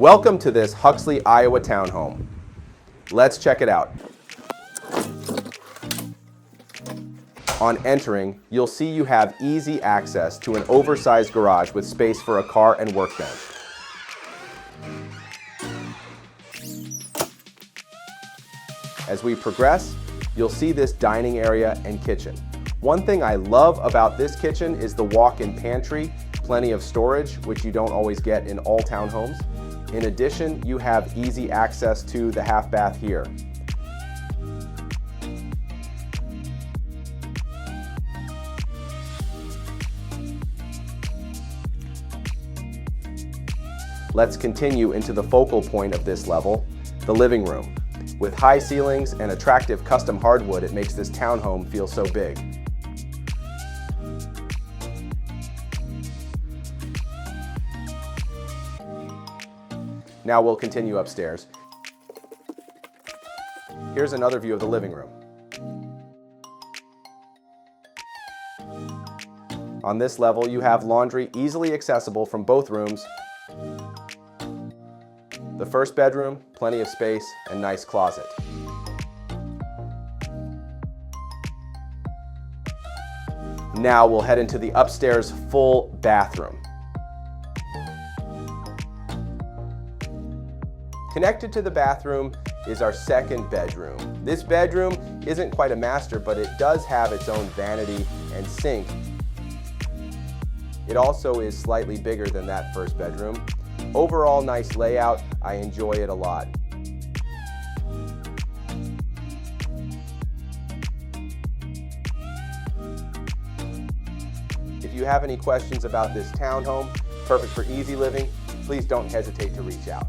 Welcome to this Huxley, Iowa townhome. Let's check it out. On entering, you'll see you have easy access to an oversized garage with space for a car and workbench. As we progress, you'll see this dining area and kitchen. One thing I love about this kitchen is the walk-in pantry, plenty of storage, which you don't always get in all townhomes. In addition, you have easy access to the half bath here. Let's continue into the focal point of this level, the living room. With high ceilings and attractive custom hardwood, it makes this townhome feel so big. Now we'll continue upstairs. Here's another view of the living room. On this level, you have laundry easily accessible from both rooms. The first bedroom, plenty of space, and nice closet. Now we'll head into the upstairs full bathroom. Connected to the bathroom is our second bedroom. This bedroom isn't quite a master, but it does have its own vanity and sink. It also is slightly bigger than that first bedroom. Overall, nice layout. I enjoy it a lot. If you have any questions about this townhome, perfect for easy living, please don't hesitate to reach out.